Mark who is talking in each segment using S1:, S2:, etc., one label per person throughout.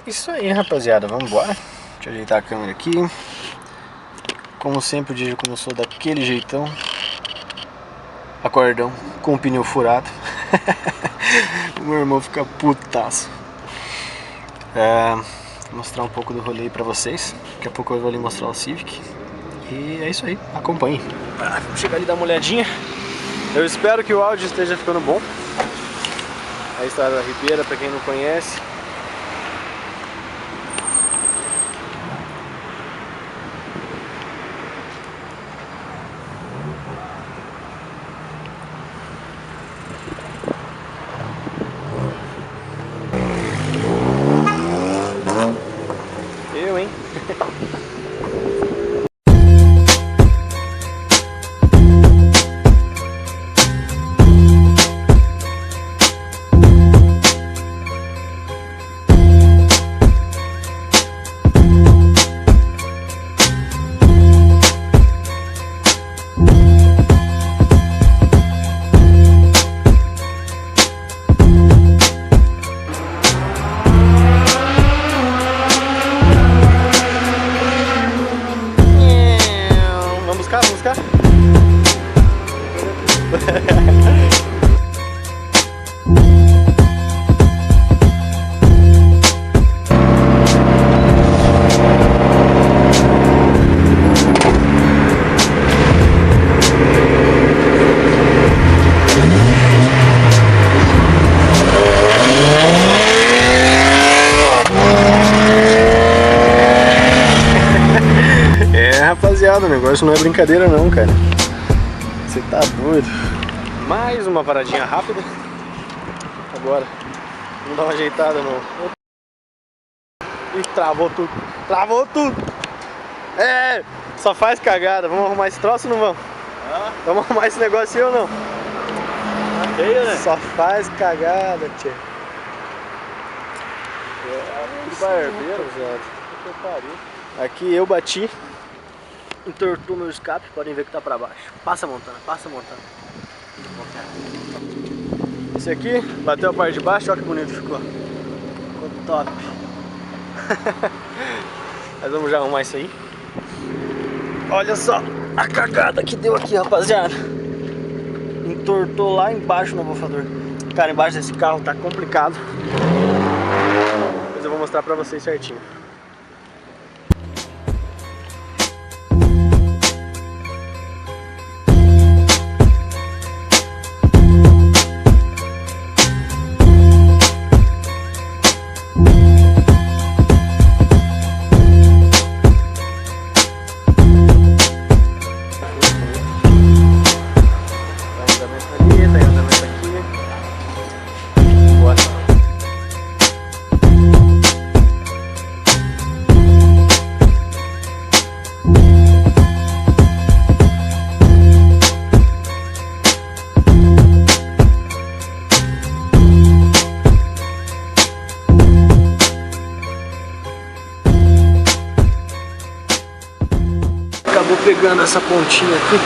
S1: isso aí, rapaziada, vamos embora. Deixa eu ajeitar a câmera aqui. Como sempre, o dia já começou daquele jeitão. Acordão com o pneu furado. O meu irmão fica putaço. Vou mostrar um pouco do rolê aí pra vocês. Daqui a pouco eu vou ali mostrar o Civic. E é isso aí, acompanhe. Vamos chegar ali e dar uma olhadinha. Eu espero que o áudio esteja ficando bom. A Estrada da Ribeira, pra quem não conhece. Eu, hein? Vamos buscar? Rapaziada, o negócio não é brincadeira não, cara. Você tá doido. Mais uma paradinha rápida. Agora, vamos dar uma ajeitada no... Ih, travou tudo. Travou tudo. É, só faz cagada. Vamos arrumar esse troço ou não vamos? Vamos arrumar esse negócio aí ou não? Feio, né? Só faz cagada, tia. Que barbeiro, Zé. Aqui eu bati. Entortou meu escape, podem ver que tá pra baixo. Passa montando, passa montando. Esse aqui, bateu a parte de baixo, olha que bonito ficou. Ficou top. Mas vamos já arrumar isso aí. Olha só a cagada que deu aqui, rapaziada. Entortou lá embaixo no abafador. Cara, embaixo desse carro tá complicado. Mas eu vou mostrar pra vocês certinho. Acabou pegando essa pontinha aqui,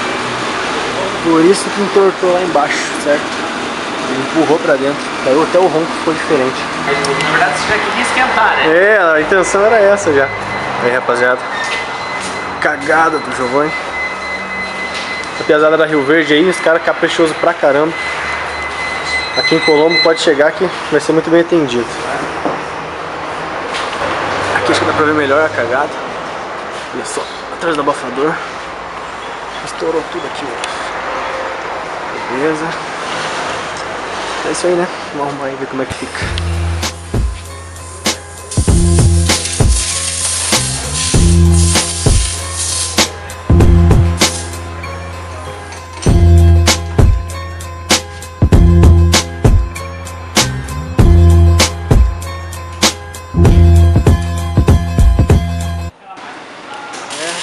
S1: por isso que entortou lá embaixo, certo? Ele empurrou pra dentro, caiu até o ronco, ficou diferente.
S2: Na verdade você já queria esquentar, né?
S1: É, a intenção era essa já. Aí, rapaziada, cagada do Giovanni. A piazada da Rio Verde aí, os caras caprichosos pra caramba. Aqui em Colombo pode chegar que vai ser muito bem atendido. Aqui acho que dá pra ver melhor a cagada. Olha só, atrás do abafador. Estourou tudo aqui, ó. Beleza. É isso aí, né? Vamos arrumar e ver como é que fica.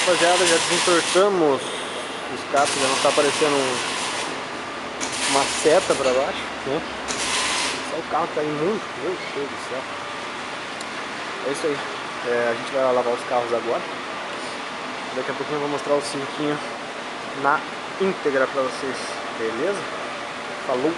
S1: Rapaziada, já desentortamos o escape, já não tá aparecendo uma seta pra baixo, né? Só o carro tá imundo, meu Deus do céu. É isso aí, a gente vai lá lavar os carros agora. Daqui a pouquinho eu vou mostrar o cinquinho na íntegra pra vocês, beleza? Falou!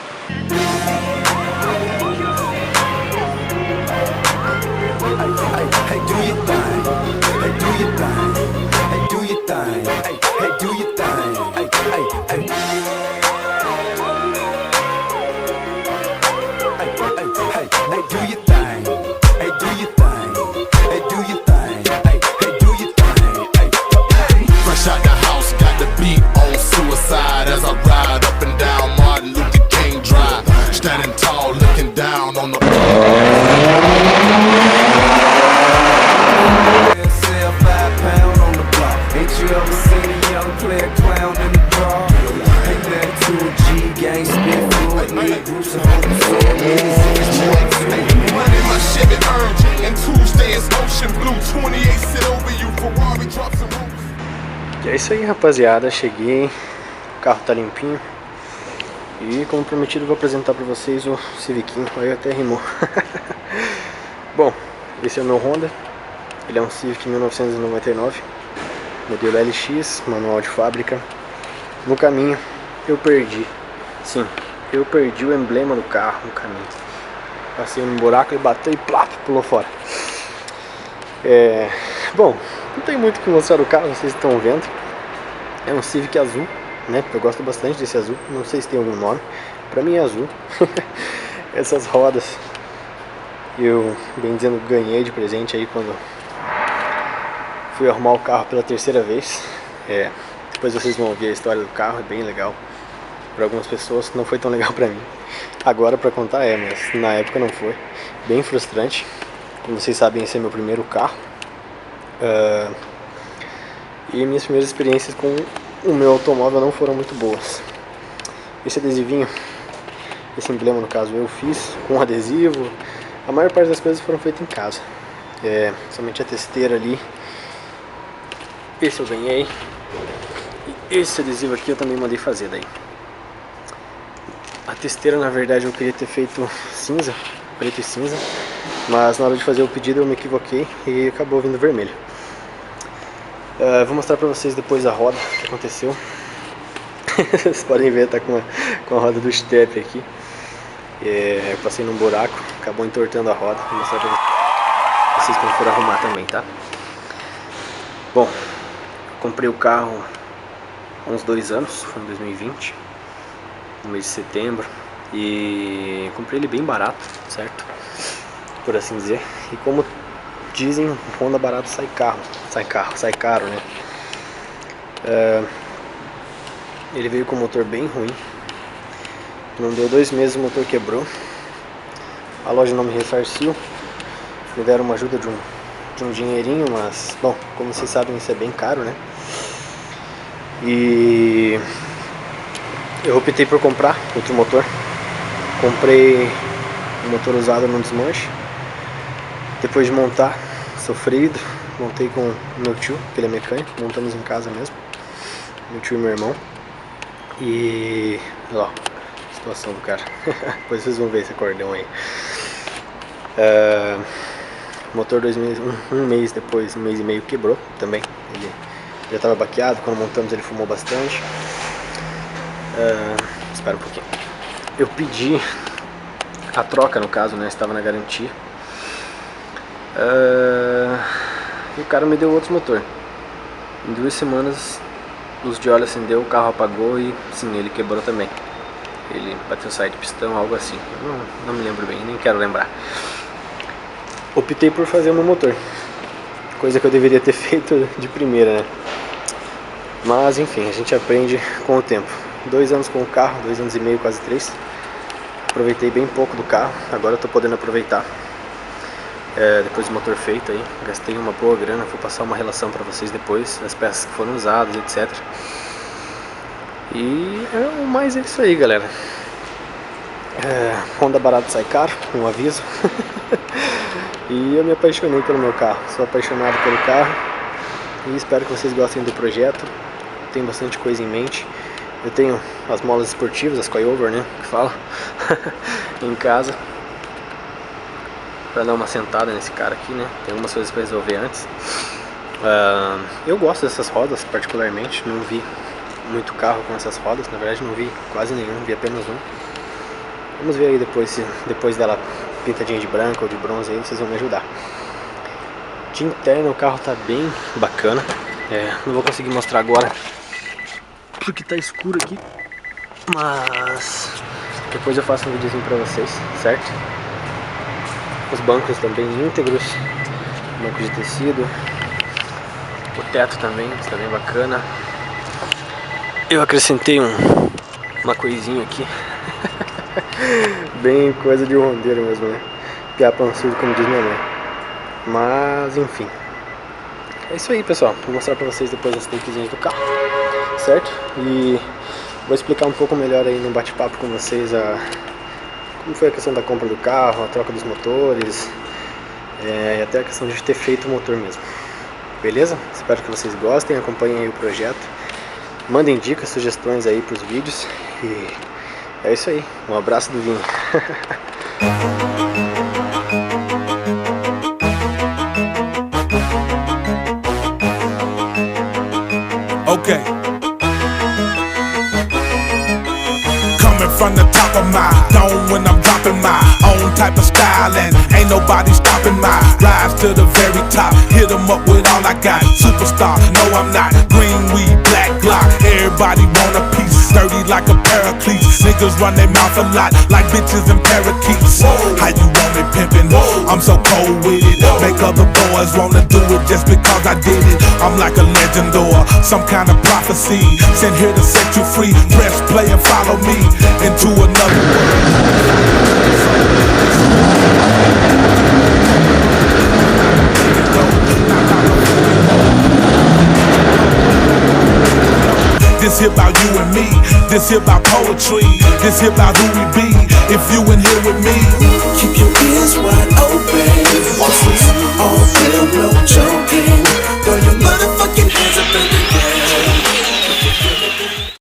S1: E é isso aí, rapaziada, cheguei, o carro tá limpinho e, como prometido, vou apresentar pra vocês o Civiquinho. Aí até rimou. Bom, esse é o meu Honda, ele é um Civic 1999, modelo LX, manual de fábrica. No caminho eu perdi, sim, eu perdi o emblema do carro no caminho. Passei num buraco, ele bateu e plap, pulou fora. Bom, não tem muito o que mostrar do carro, vocês estão vendo. É um Civic azul, né? Eu gosto bastante desse azul, não sei se tem algum nome. Pra mim é azul. Essas rodas eu, bem dizendo, ganhei de presente aí quando fui arrumar o carro pela terceira vez. Depois vocês vão ouvir a história do carro, é bem legal. Para algumas pessoas não foi tão legal pra mim. Agora pra contar mas na época não foi. Bem frustrante. Como vocês sabem, esse é meu primeiro carro. E minhas primeiras experiências com o meu automóvel não foram muito boas. Esse adesivinho, esse emblema no caso, eu fiz com adesivo. A maior parte das coisas foram feitas em casa. Somente a testeira ali. Esse eu ganhei. E esse adesivo aqui eu também mandei fazer daí. A testeira, na verdade, eu queria ter feito cinza, preto e cinza, mas na hora de fazer o pedido eu me equivoquei e acabou vindo vermelho. Vou mostrar pra vocês depois a roda, o que aconteceu. Vocês podem ver, tá com a roda do step aqui. Eu passei num buraco, acabou entortando a roda. Vou mostrar pra vocês quando for arrumar também, tá? Bom, comprei o carro há uns 2 anos, foi em 2020. No mês de setembro, e comprei ele bem barato, certo? Por assim dizer. E como dizem, Honda barato sai caro, né? Ele veio com um motor bem ruim. Não deu 2 meses, o motor quebrou. A loja não me ressarciu. Me deram uma ajuda de um dinheirinho, mas, bom, como vocês sabem, isso é bem caro, né? E eu optei por comprar outro motor. Comprei um motor usado no desmanche. Depois de montar, sofrido, montei com o meu tio, que ele é mecânico, montamos em casa mesmo. Meu tio e meu irmão. E olha lá, a situação do cara. Depois vocês vão ver esse acordão aí. Motor 2 meses, um mês depois, 1 mês e meio quebrou também. Ele já estava baqueado, quando montamos ele fumou bastante. Espera um pouquinho. Eu pedi a troca, no caso, né? Estava na garantia. E o cara me deu outro motor. Em 2 semanas, luz de óleo acendeu, o carro apagou e sim, ele quebrou também. Ele bateu saída de pistão, algo assim. Não me lembro bem, nem quero lembrar. Optei por fazer o meu motor. Coisa que eu deveria ter feito de primeira, né? Mas enfim, a gente aprende com o tempo. 2 anos com o carro, 2 anos e meio, quase 3. Aproveitei bem pouco do carro, agora eu tô podendo aproveitar. Depois do motor feito aí, gastei uma boa grana, vou passar uma relação pra vocês depois, as peças que foram usadas, etc. E mais é isso aí, galera. Honda barato sai caro, um aviso. E eu me apaixonei pelo meu carro, sou apaixonado pelo carro. E espero que vocês gostem do projeto. Tem bastante coisa em mente. Eu tenho as molas esportivas, as coilover, né, que fala, em casa, pra dar uma sentada nesse cara aqui, né. Tem algumas coisas pra resolver antes. Eu gosto dessas rodas particularmente, não vi muito carro com essas rodas, na verdade não vi quase nenhum, vi apenas um. Vamos ver aí depois dela pintadinha de branco ou de bronze aí, vocês vão me ajudar. De interno o carro tá bem bacana, não vou conseguir mostrar agora porque tá escuro aqui, mas depois eu faço um videozinho pra vocês, certo? Os bancos também íntegros, banco de tecido, o teto também está bem bacana. Eu acrescentei uma coisinha aqui, bem coisa de rondeiro mesmo, né? piá pançudo, como diz minha mãe. Mas, enfim. É isso aí, pessoal. Vou mostrar pra vocês depois as takezinhas do carro, certo? E vou explicar um pouco melhor aí no bate-papo com vocês como foi a questão da compra do carro, a troca dos motores, e até a questão de ter feito o motor mesmo. Beleza? Espero que vocês gostem, acompanhem aí o projeto. Mandem dicas, sugestões aí pros vídeos. E é isso aí. Um abraço do Vinho.
S3: Okay. Coming from the top of my dome when I'm dropping my own type of style, and ain't nobody stopping my rise to the very top. Hit 'em up with all I got. Superstar, no I'm not. Green weed, black Glock. Everybody want a piece. Sturdy like a pair of cleats. Niggas run their mouth a lot like bitches and parakeets. How you want me pimpin'? I'm so cold with it. Make other boys wanna do it just because I did it. I'm like a legend or some kind of prophecy. Sent here to set you free. Press play and follow me into another This here about you and me. This here about poetry. This here about who we be. If you in here with me, keep your ears